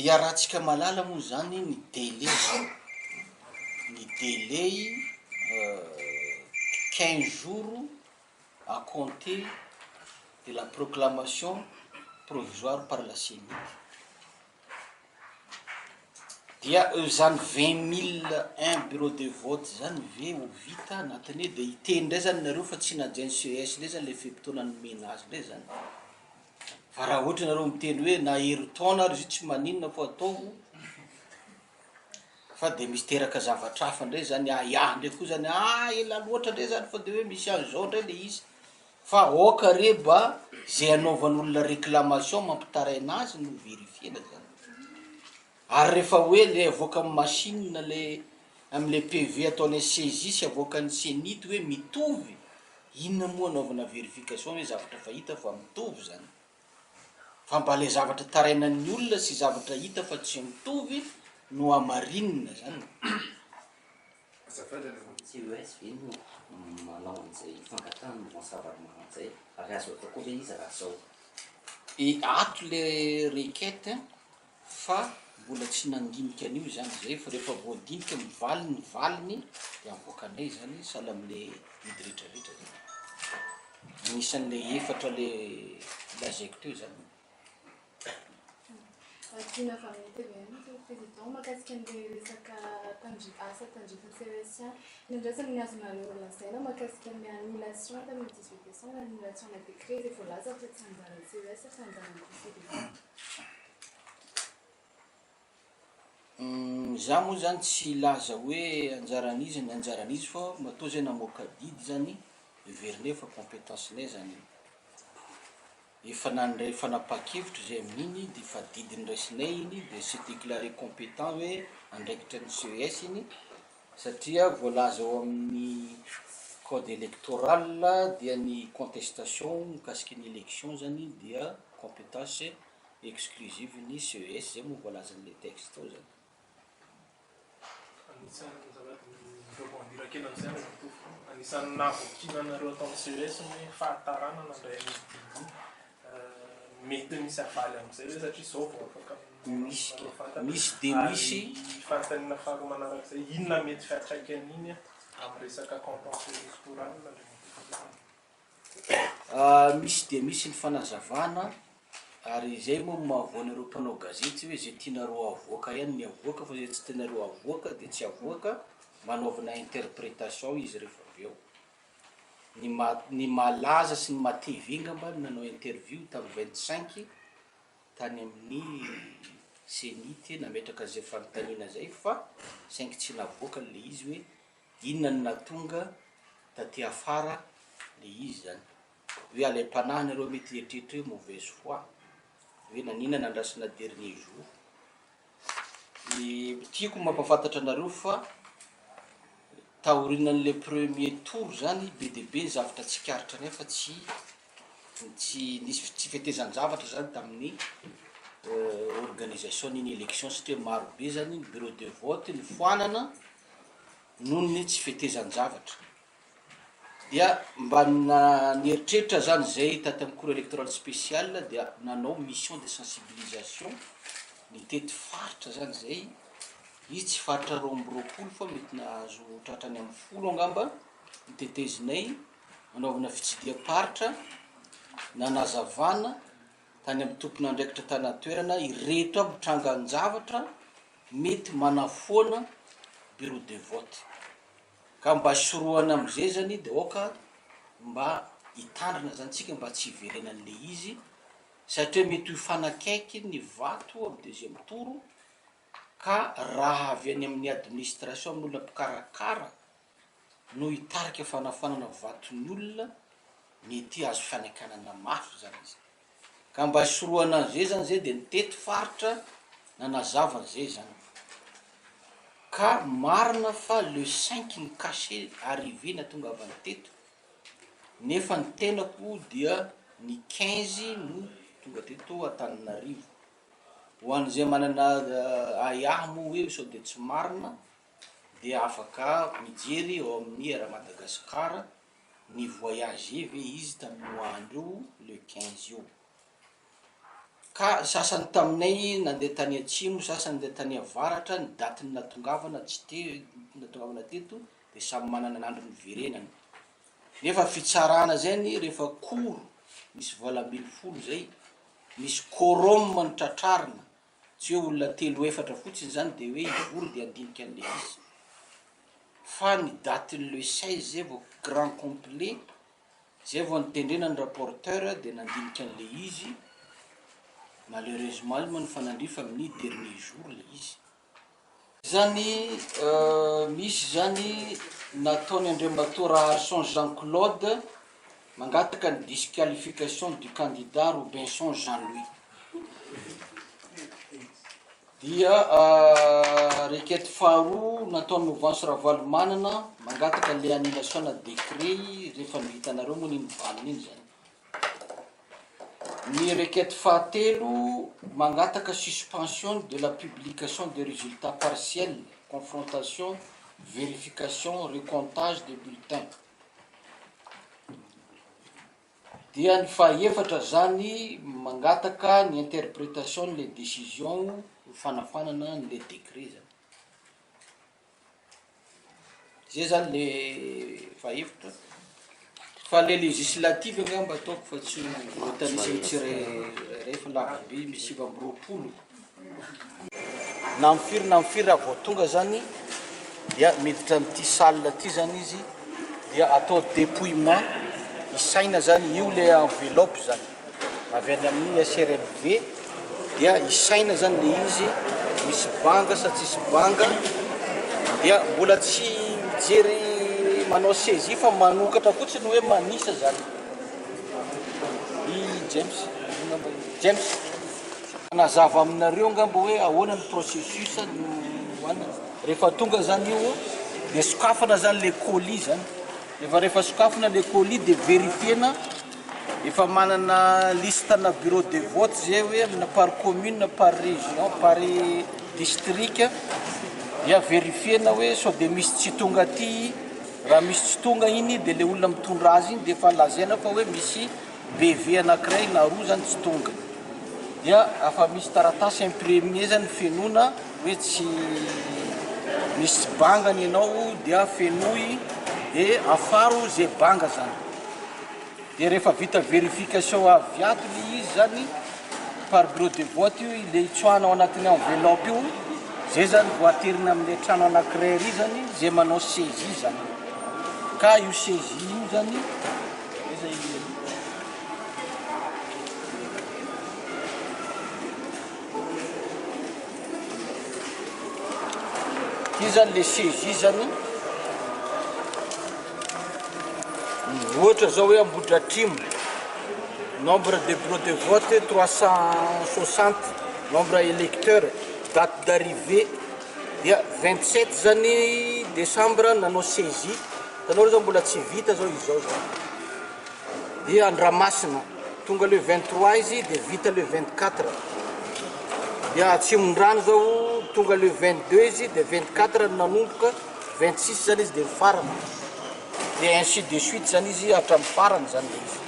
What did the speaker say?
dia raha tsika malala moa zany ny délai 15 jours à compter de la proclamation provisoire par la CENI. Dia zany 20 001 bureau de vote zany ve ho vita anatiny de iteny ndray zany nareo fa tsy najainy CES ndray zany le fepitona nomena azy ndray zany. Fa raha ohatra nareo miteny hoe na hery taona ary izy tsy maninona fo ataovo, fa de misy teraka zavatra hafa ndray zany iaho ndray koa zany ela loatra ndray zany fa de hoe misy an'izao ndray le izy. Fa oka reba zay anaovan'olona réclamation mampitaraina azy no verifiena zany. Ary rehefa hoe le avoaka amin'ny machine le am'le PV ataonay saisie sy avoakan'ny CENIT hoe mitovy, inona moa anaovana verification hoe zavatra fa hita fa mitovy zany. Fa mba le zavatra tarainan'ny olona sy zavatra hita fa tsy mitovy no amarinina zany. CES ino manao an'izay fangatahana voasavary manan'izay ary azo atao koa ve izy raha zao? Ato le requête fa mbola tsy nandinika an'io zany zay fa rehefa voadinika mivaliny de avoakanay zany sahala am'le midy rehetrarehetra zany. Anisan'le efatra le lazaiko teo zany. Tina président mahakasika an'le resaka asa tandrifiny CES nandraisany ny azonareo lazaina mahakasika ny annulation tamin'ny 18 décembre annulation na décret zay voalaza fa tsy anjaran'ny CES fa anjaran'ny conseil Za moa zany tsy laza hoe anjaran'izy ny anjaran'izy fa matoa zay namoaka didy zany verine fa compétencenay zany. Efa nanapa-kevitra zay amin'iny de fa didiny raisinay iny de se déclaré compétent hoe andraikitra ny CES iny satria voalaza ao amin'ny code électoral dia ny contestation mikasiky ny élection zany dia compétence exclusive ny CES zay moa voalaza an'le texte tao zany. Anisan'ny nahavokinanareo ataon'ny CES ny fahatarana nandray mety misy avaly am'izay hoe satria zao vao afaka misy de misy fantanina faharoa manarak'izay inona mety fiatraikan'iny amin'ny resaka contentieux électoral misy de misy ny fanazavana ary zay moa mahavoanareo mpanao gazety hoe zay tianareo avoaka ihany ny avoaka fa zay tsy tianareo avoaka de tsy avoaka, manaovana interprétation izy rehefa avy eo. Ny malaza sy ny matevina mba nanao interview tamin'ny 25 tany amin'ny CENIT nametraka zay fanontaniana zay fa saingy tsy navoaka le izy hoe inona ny natonga taty afara le izy zany. Hoe alay-panahy nareo mety eritreritry hoe mauvaise foi hoe nanina nandrasana dernier jour. Tiako mampafantatra anareo fa taorinan'le premier tour zany be de be zavatra tsy karitra nay fa tsy fetezan-javatra zany tamin'ny organisation n'iny élection satria maro be zany ny bureau de vote ny foanana noho ny tsy fetezan-javatra. Dia mba nieritreritra zany zay taty amin'ny cour électoral spécial dia nanao mission de sensibilisation nitety faritra zany zay izy tsy faritra 12 fa mety nahazo tratrany amin'ny 10 angamba nitetezinay anaovana fitsidia-paritra nanazavana tany amin'ny tompona andraikitra tanatoerana ireto aby trangan-javatra mety manafoana bureau de vote ka mba soroana am'izay zany de oka mba hitandrina zany tsika mba tsy hiverenan'le izy satria mety ho fanakaiky ny vato amin'ny deuxième tour ka raha avy any amin'ny administration amin'olona mpikarakara no hitarika fanafanana vaton'ny olona mety azo fianakanana mafy zany izy. Ka mba soroana an'izay zany zay de nitety faritra nanazava zay zany. Ka marina fa le 5 ny cachet arrivé na tonga avy any teto nefa ny tenako dia ny 15 no tonga teto Antananarivo. Ho an'izay manana aiahy moa hoe sao de tsy marina dia afaka mijery ao amin'ny Air Madagascar ny voyage ve izy tamin'ny andro le 15 io. ka sasany taminay nandeha tany atsimo, sasany nandeha tany avaratra, ny daty ny natongavana tsy te natongavana teto de samy manana n'andro ny verenany. Nefa fitsarana zany rehefa koro misy vola-ambin'ny folo zay, misy quorum ny tratrarina, tsy hoe olona telo efatra fotsiny zany de hoe ivory de andinika an'le izy. Fa ny datin'ny le 16 zay vao grand complet, zay vao nitendrena ny rapporteur de nandinika an'le izy. Malheureusement moa ny fanandrifa amin'ny dernier jour le izy. Zany misy zany nataony Andriambato Arson Jean-Claude mangataka ny disqualification du candidat Robinson Jean-Louis. Dia requête faharoa nataony Mouvance Ravalomanana mangataka le annulation na décret rehefa nihitanareo moa niny valiny iny zany. Ny requête fahatelo mangataka suspension de la publication des résultats partiels, confrontation, vérification, recomptage des bulletins. Dia ny fahaefatra zany mangataka ny interprétation les décisions fanafanana le décret zany. Zay zany le fahaefatra. Fa le législative angamba ataoko fa tsy voatanisy tsiray fa lavabe misy 20. Na mifiry raha vao tonga zany dia miditra amin'ity salle ty zany izy dia atao dépouillement, isaina zany io le enveloppe zany avy any amin'ny SRLV dia isaina zany le izy misy banga sa tsisy banga dia mbola tsy mijery manao saisie fa manokatra fotsiny hoe manisa zany i James nazava aminareo ngamba hoe ahoana ny processus no rehefa tonga zany io de sokafana zany le colis zany, rehefa sokafana le colis de vérifiena efa manana liste na bureau de vote zay hoe na par commune, par région, par district dia vérifiena hoe sao de misy tsy tonga aty. Raha misy tsy tonga iny de le olona mitondra azy iny de fa lazaina fa hoe misy BV anankiray na roa zany tsy tonga. Dia afa misy taratasy imprimé zany fenona hoe tsy misy bangany ianao dia fenoy de afaro zay banga zany. De rehefa vita vérification avy ato le izy zany par bureau de vote io le itsoanao anatin'ny enveloppe io, zay zany vao aterina amin'le trano anankiray ry zany zay manao saisie zany. Ka io saisie io zany io zany le saisie zany ohatra zao hoe Ambohidratrimo, nombre de bureau de vote 360, nombre électeurs, date d'arrivée dia 27 zany décembre nanao saisie. Tanao zao mbola tsy vita zao izao zao. Dia Andramasina tonga le 23 izy de vita le 24. Dia Atsimondrano zao tonga le 22 izy de 24 nanomboka, 26 zany izy de farana. De ainsi de suite zany izy hatramin'ny farany zany izy.